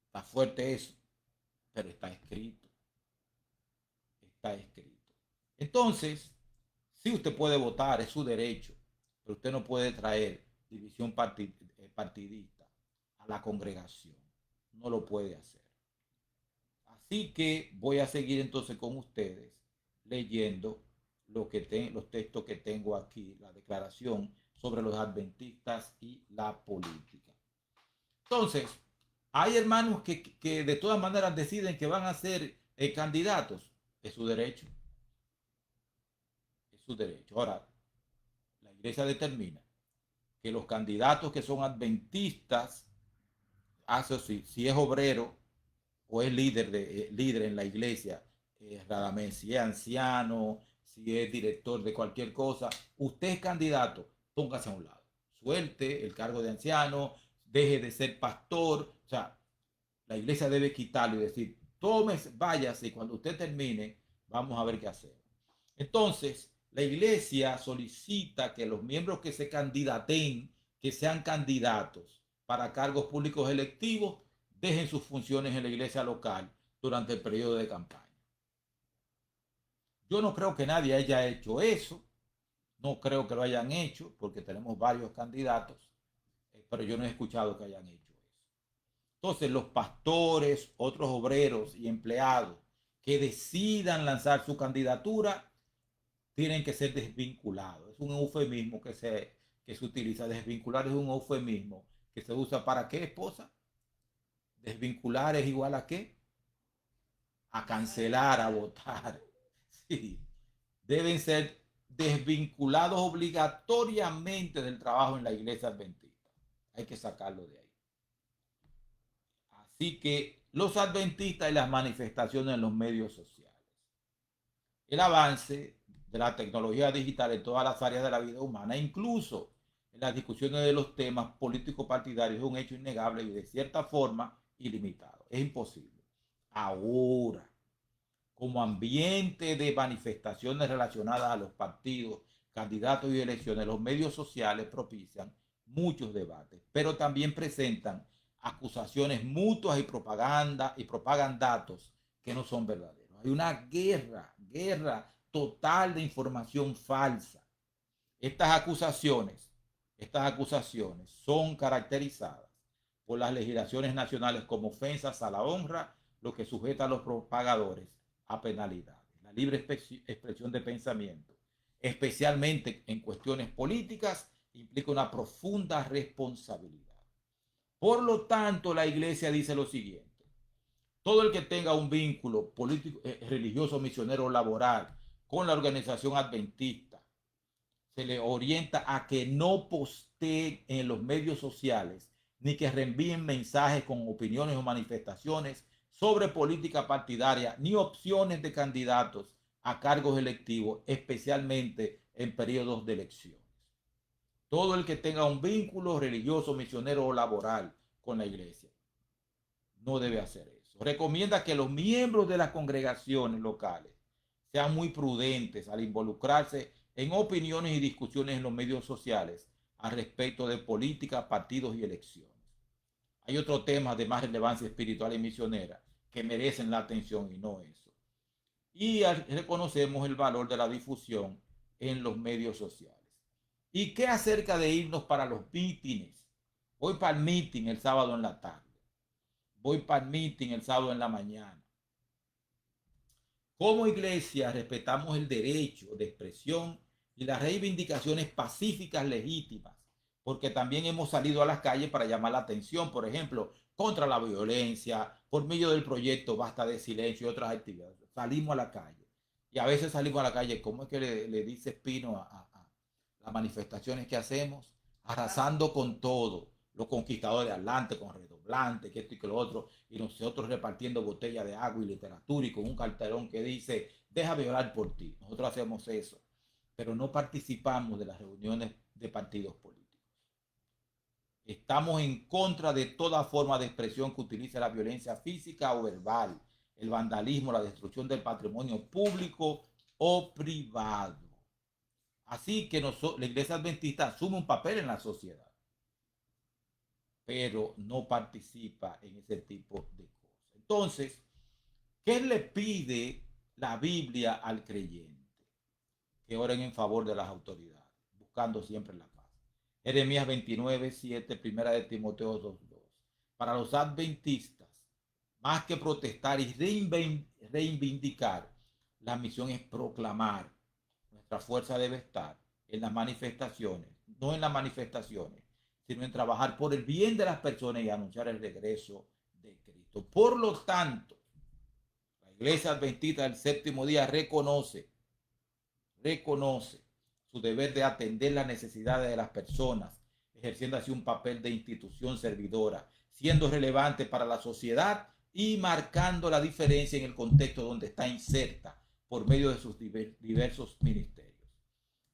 Está fuerte eso, pero está escrito. Está escrito. Entonces, sí, usted puede votar, es su derecho, pero usted no puede traer división partidista a la congregación. No lo puede hacer. Así que voy a seguir entonces con ustedes leyendo los textos que tengo aquí, la declaración sobre los adventistas y la política. Entonces, hay hermanos que de todas maneras deciden que van a ser candidatos. Es su derecho. Es su derecho. Ahora, la iglesia determina que los candidatos que son adventistas, si es obrero o es líder en la iglesia, radamente, si es anciano, si es director de cualquier cosa, usted es candidato, póngase a un lado. Suelte el cargo de anciano, deje de ser pastor. O sea, la iglesia debe quitarlo y decir, váyase y cuando usted termine, vamos a ver qué hacer. Entonces, la iglesia solicita que los miembros que se candidaten, que sean candidatos para cargos públicos electivos, dejen sus funciones en la iglesia local durante el periodo de campaña. Yo no creo que nadie haya hecho eso, no creo que lo hayan hecho, porque tenemos varios candidatos, pero yo no he escuchado que hayan hecho eso. Entonces, los pastores, otros obreros y empleados que decidan lanzar su candidatura tienen que ser desvinculados. Es un eufemismo que se utiliza. Desvincular es un eufemismo que se usa para qué, esposa. Desvincular es igual a qué? A cancelar, a votar. Sí. Deben ser desvinculados obligatoriamente del trabajo en la iglesia adventista. Hay que sacarlo de ahí. Así que los adventistas y las manifestaciones en los medios sociales. El avance de la tecnología digital en todas las áreas de la vida humana, incluso en las discusiones de los temas políticos partidarios, es un hecho innegable y de cierta forma ilimitado. Es imposible. Ahora, como ambiente de manifestaciones relacionadas a los partidos, candidatos y elecciones, los medios sociales propician muchos debates, pero también presentan acusaciones mutuas y propagan datos que no son verdaderos. Hay una guerra total de información falsa. Estas acusaciones son caracterizadas por las legislaciones nacionales como ofensas a la honra, lo que sujeta a los propagadores a penalidades. La libre expresión de pensamiento, especialmente en cuestiones políticas, implica una profunda responsabilidad. Por lo tanto, la Iglesia dice lo siguiente: todo el que tenga un vínculo político, religioso, misionero o laboral con la organización adventista, se le orienta a que no posteen en los medios sociales ni que reenvíen mensajes con opiniones o manifestaciones sobre política partidaria ni opciones de candidatos a cargos electivos, especialmente en periodos de elecciones. Todo el que tenga un vínculo religioso, misionero o laboral con la iglesia no debe hacer eso. Recomienda que los miembros de las congregaciones locales sean muy prudentes al involucrarse en opiniones y discusiones en los medios sociales al respecto de política, partidos y elecciones. Hay otros temas de más relevancia espiritual y misionera que merecen la atención y no eso. Y reconocemos el valor de la difusión en los medios sociales. ¿Y qué acerca de irnos para los mítines? Voy para el meeting el sábado en la tarde. Voy para el meeting el sábado en la mañana. Como iglesia respetamos el derecho de expresión y las reivindicaciones pacíficas legítimas, porque también hemos salido a las calles para llamar la atención, por ejemplo, contra la violencia, por medio del proyecto Basta de Silencio y otras actividades. Salimos a la calle. Y a veces salimos a la calle, ¿cómo es que le dice Espino a las manifestaciones que hacemos? Arrasando con todo. Los conquistadores adelante, con redoblante, que esto y que lo otro, y nosotros repartiendo botellas de agua y literatura y con un cartelón que dice, deja violar por ti. Nosotros hacemos eso, pero no participamos de las reuniones de partidos políticos. Estamos en contra de toda forma de expresión que utilice la violencia física o verbal, el vandalismo, la destrucción del patrimonio público o privado. Así que la Iglesia Adventista asume un papel en la sociedad, pero no participa en ese tipo de cosas. Entonces, ¿qué le pide la Biblia al creyente? Que oren en favor de las autoridades, buscando siempre la paz. Jeremías 29:7, primera de Timoteo 2:2. Para los adventistas, más que protestar y reivindicar, la misión es proclamar. Nuestra fuerza debe estar en las manifestaciones, no en las manifestaciones, sino en trabajar por el bien de las personas y anunciar el regreso de Cristo. Por lo tanto, la Iglesia Adventista del Séptimo Día reconoce su deber de atender las necesidades de las personas, ejerciendo así un papel de institución servidora, siendo relevante para la sociedad y marcando la diferencia en el contexto donde está inserta por medio de sus diversos ministerios.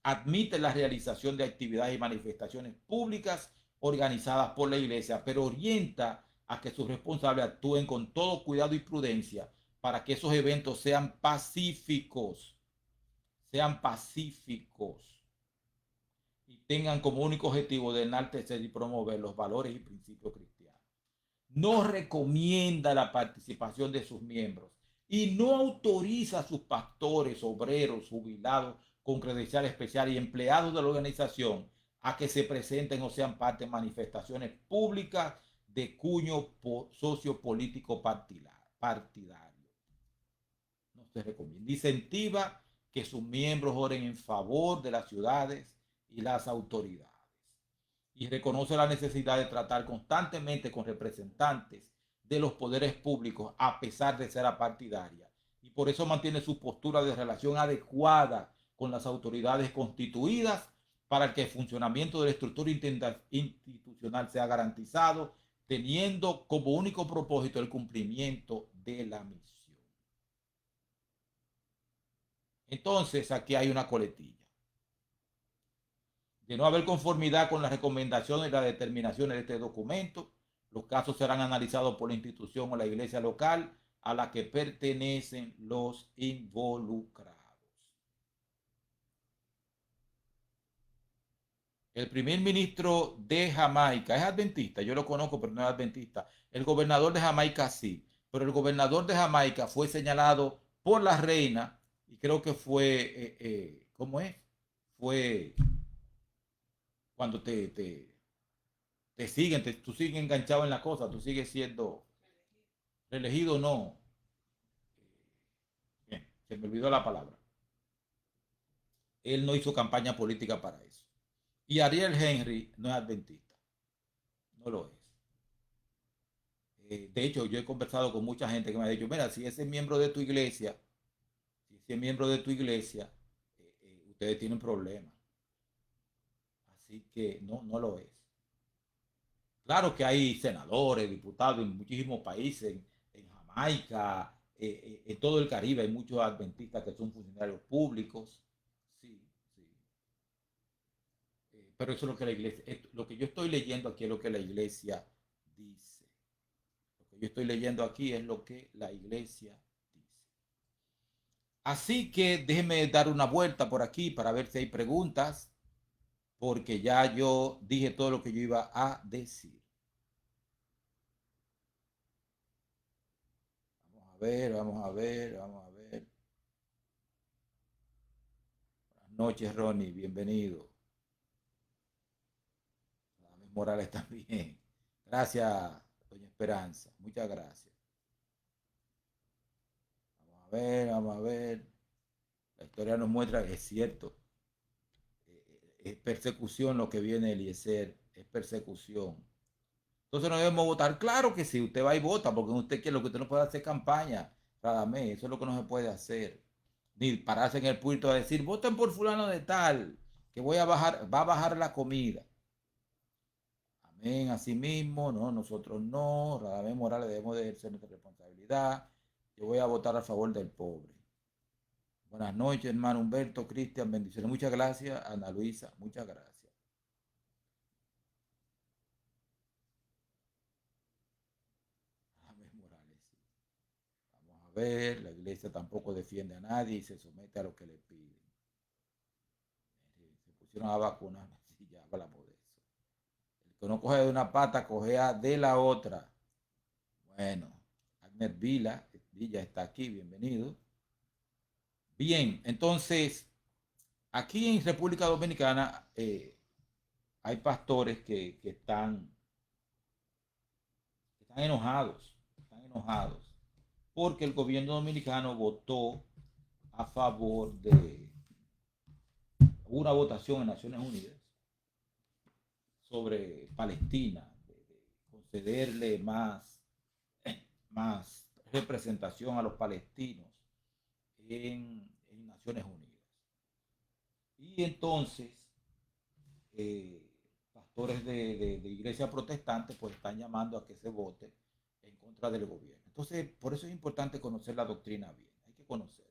Admite la realización de actividades y manifestaciones públicas organizadas por la Iglesia, pero orienta a que sus responsables actúen con todo cuidado y prudencia para que esos eventos sean pacíficos y tengan como único objetivo de enaltecer y promover los valores y principios cristianos. No recomienda la participación de sus miembros y no autoriza a sus pastores, obreros, jubilados con credencial especial y empleados de la organización a que se presenten o sean parte de manifestaciones públicas de cuño sociopolítico partidario. No se recomienda. Incentiva que sus miembros oren en favor de las ciudades y las autoridades. Y reconoce la necesidad de tratar constantemente con representantes de los poderes públicos a pesar de ser apartidaria. Y por eso mantiene su postura de relación adecuada con las autoridades constituidas para que el funcionamiento de la estructura institucional sea garantizado, teniendo como único propósito el cumplimiento de la misión. Entonces, aquí hay una coletilla. De no haber conformidad con las recomendaciones y las determinaciones de este documento, los casos serán analizados por la institución o la iglesia local a la que pertenecen los involucrados. El primer ministro de Jamaica es adventista, yo lo conozco, pero no es adventista. El gobernador de Jamaica sí, pero el gobernador de Jamaica fue señalado por la reina y creo que fue, ¿cómo es? Fue cuando te siguen, tú sigues enganchado en la cosa, tú sigues siendo reelegido o no. Bien, se me olvidó la palabra. Él no hizo campaña política para eso. Y Ariel Henry no es adventista, no lo es. De hecho, yo he conversado con mucha gente que me ha dicho, mira, si ese es miembro de tu iglesia, si ese es miembro de tu iglesia, ustedes tienen problemas. Así que no, no lo es. Claro que hay senadores, diputados en muchísimos países, en Jamaica, en todo el Caribe hay muchos adventistas que son funcionarios públicos. Sí, sí. Pero eso es lo que la iglesia, lo que yo estoy leyendo aquí es lo que la iglesia dice. Lo que yo estoy leyendo aquí es lo que la iglesia dice. Así que déjeme dar una vuelta por aquí para ver si hay preguntas, porque ya yo dije todo lo que yo iba a decir. Vamos a ver, vamos a ver, vamos a ver. Buenas noches, Ronnie, bienvenido. David Morales también. Gracias, doña Esperanza. Muchas gracias. Vamos a ver, vamos a ver. La historia nos muestra que es cierto. Es persecución lo que viene Eliezer. Es persecución. Entonces no debemos votar. Claro que sí, usted va y vota, porque usted quiere, lo que usted no puede hacer campaña, Radamés, eso es lo que no se puede hacer. Ni pararse en el púlpito a decir, voten por fulano de tal, que voy a bajar, va a bajar la comida. Amén, así mismo, no, nosotros no, Radamés Morales debemos de ejercer nuestra responsabilidad. Yo voy a votar a favor del pobre. Buenas noches, hermano Humberto, Cristian, bendiciones. Muchas gracias, Ana Luisa, muchas gracias. Radamés Morales, sí. Vamos a ver, la iglesia tampoco defiende a nadie y se somete a lo que le piden. Se pusieron a vacunar, sí, ya hablamos de eso. El que no coge de una pata, cogea de la otra. Bueno, Agner Villa está aquí, bienvenido. Bien, entonces, aquí en República Dominicana hay pastores que están enojados, porque el gobierno dominicano votó a favor de una votación en Naciones Unidas sobre Palestina, de concederle más representación a los palestinos en Naciones Unidas. Y entonces, pastores de iglesia protestante pues están llamando a que se vote en contra del gobierno. Entonces, por eso es importante conocer la doctrina bien, hay que conocer.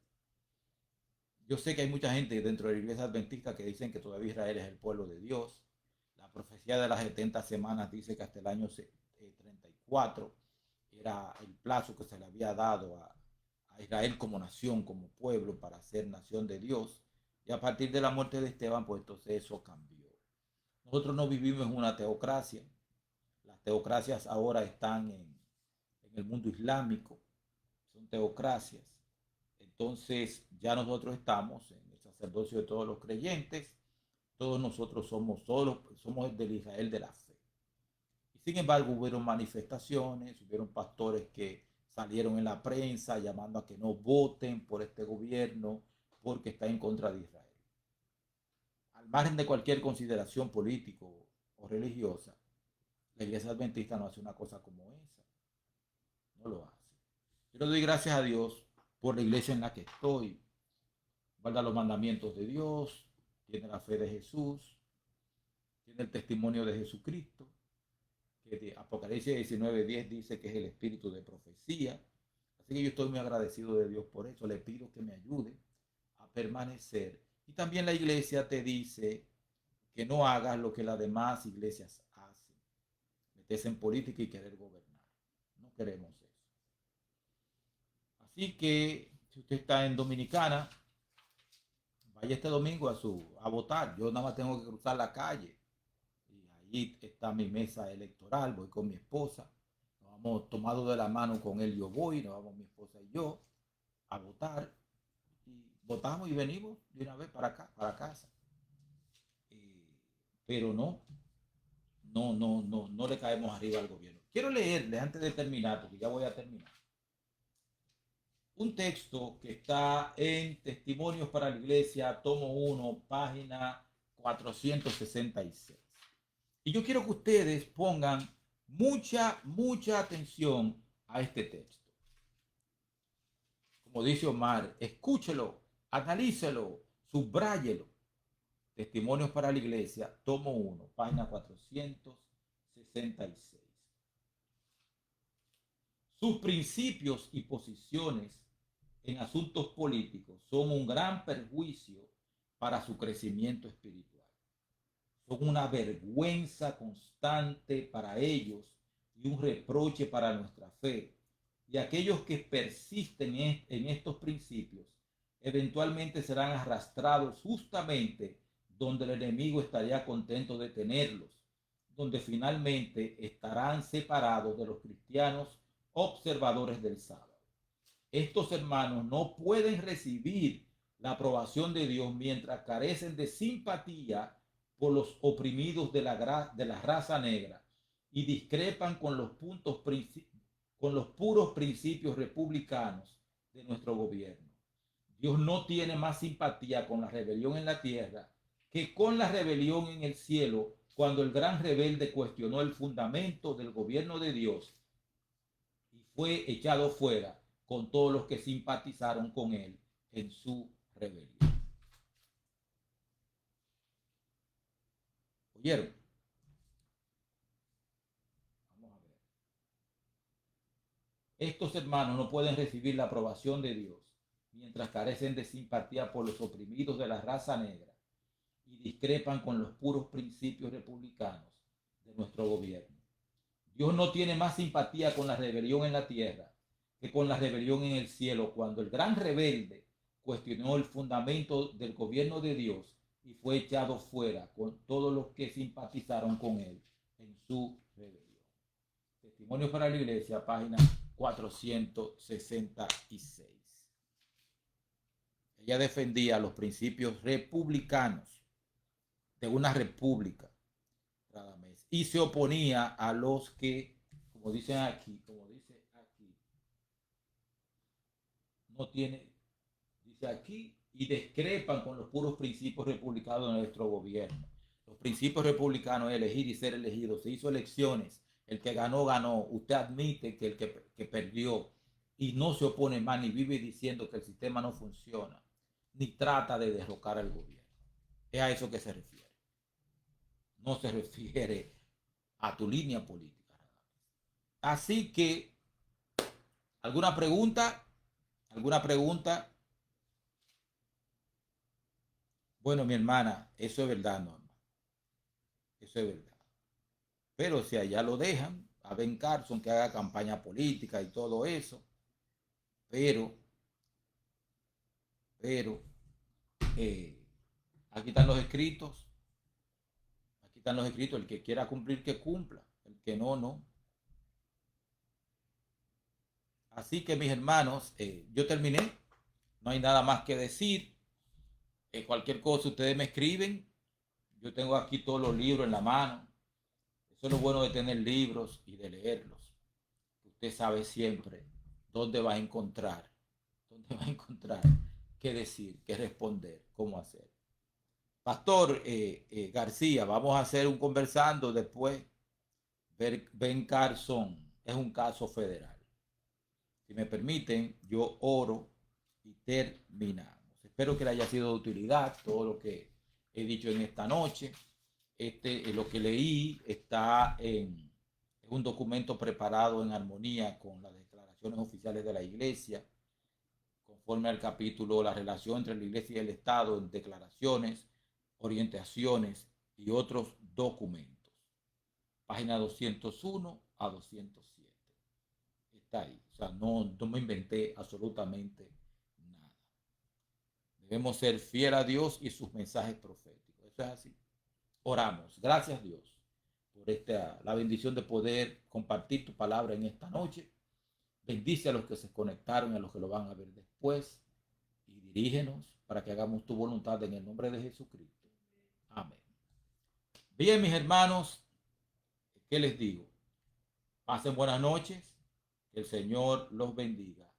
Yo sé que hay mucha gente dentro de la iglesia adventista que dicen que todavía Israel es el pueblo de Dios. La profecía de las 70 semanas dice que hasta el año 34 era el plazo que se le había dado a Israel como nación, como pueblo, para ser nación de Dios. Y a partir de la muerte de Esteban, pues entonces eso cambió. Nosotros no vivimos en una teocracia. Las teocracias ahora están en el mundo islámico. Son teocracias. Entonces ya nosotros estamos en el sacerdocio de todos los creyentes. Todos nosotros somos del Israel de la fe. Y sin embargo hubieron manifestaciones, hubieron pastores que salieron en la prensa llamando a que no voten por este gobierno porque está en contra de Israel. Al margen de cualquier consideración político o religiosa, la iglesia adventista no hace una cosa como esa. No lo hace. Yo le doy gracias a Dios por la iglesia en la que estoy. Guarda los mandamientos de Dios, tiene la fe de Jesús, tiene el testimonio de Jesucristo, que de Apocalipsis 19:10 dice que es el espíritu de profecía. Así que yo estoy muy agradecido de Dios por eso. Le pido que me ayude a permanecer. Y también la iglesia te dice que no hagas lo que las demás iglesias hacen. Meterse en política y querer gobernar. No queremos eso. Así que si usted está en Dominicana, vaya este domingo a votar. Yo nada más tengo que cruzar la calle. Allí está mi mesa electoral, voy con mi esposa, nos vamos tomado de la mano con él, yo voy, nos vamos mi esposa y yo a votar, y votamos y venimos de una vez para acá, para casa. Pero no le caemos arriba al gobierno. Quiero leerle antes de terminar, porque ya voy a terminar, un texto que está en Testimonios para la Iglesia, tomo 1, página 466. Y yo quiero que ustedes pongan mucha atención a este texto. Como dice Omar, escúchelo, analícelo, subráyelo. Testimonios para la Iglesia, tomo 1, página 466. Sus principios y posiciones en asuntos políticos son un gran perjuicio para su crecimiento espiritual. Son una vergüenza constante para ellos y un reproche para nuestra fe. Y aquellos que persisten en estos principios eventualmente serán arrastrados justamente donde el enemigo estaría contento de tenerlos, donde finalmente estarán separados de los cristianos observadores del sábado. Estos hermanos no pueden recibir la aprobación de Dios mientras carecen de simpatía por los oprimidos de la raza negra y discrepan con los puros principios republicanos de nuestro gobierno. Dios no tiene más simpatía con la rebelión en la tierra que con la rebelión en el cielo, cuando el gran rebelde cuestionó el fundamento del gobierno de Dios y fue echado fuera con todos los que simpatizaron con él en su rebelión. ¿Oyeron? Vamos a ver. Estos hermanos no pueden recibir la aprobación de Dios mientras carecen de simpatía por los oprimidos de la raza negra y discrepan con los puros principios republicanos de nuestro gobierno. Dios no tiene más simpatía con la rebelión en la tierra que con la rebelión en el cielo, cuando el gran rebelde cuestionó el fundamento del gobierno de Dios y fue echado fuera con todos los que simpatizaron con él en su rebelión. Testimonios para la Iglesia, página 466. Ella defendía los principios republicanos de una república y se oponía a los que, como dice aquí, no tiene, dice aquí, y discrepan con los puros principios republicanos de nuestro gobierno. Los principios republicanos es elegir y ser elegido. Se hizo elecciones, el que ganó, ganó. Usted admite que el que perdió y no se opone más, ni vive diciendo que el sistema no funciona, ni trata de derrocar al gobierno. Es a eso que se refiere. No se refiere a tu línea política. Así que, ¿alguna pregunta? ¿Alguna pregunta? Bueno, mi hermana, eso es verdad, Norma. Eso es verdad. Pero si allá lo dejan, a Ben Carson que haga campaña política y todo eso, pero, eh, aquí están los escritos, el que quiera cumplir, que cumpla, el que no, no. Así que mis hermanos, yo terminé, no hay nada más que decir. Cualquier cosa ustedes me escriben, yo tengo aquí todos los libros en la mano. Eso es lo bueno de tener libros y de leerlos. Usted sabe siempre dónde va a encontrar qué decir, qué responder, cómo hacer. Pastor García, vamos a hacer un conversando después. Ben Carson es un caso federal. Si me permiten, yo oro y terminamos. Espero que le haya sido de utilidad todo lo que he dicho en esta noche. Lo que leí está en un documento preparado en armonía con las declaraciones oficiales de la Iglesia, conforme al capítulo La relación entre la Iglesia y el Estado en declaraciones, orientaciones y otros documentos. Página 201 a 207. Está ahí. O sea, no me inventé absolutamente nada. Debemos ser fieles a Dios y sus mensajes proféticos. Eso es así. Oramos. Gracias, Dios, por la bendición de poder compartir tu palabra en esta noche. Bendice a los que se conectaron, a los que lo van a ver después, y dirígenos para que hagamos tu voluntad en el nombre de Jesucristo. Amén. Bien, mis hermanos, ¿qué les digo? Pasen buenas noches, que el Señor los bendiga.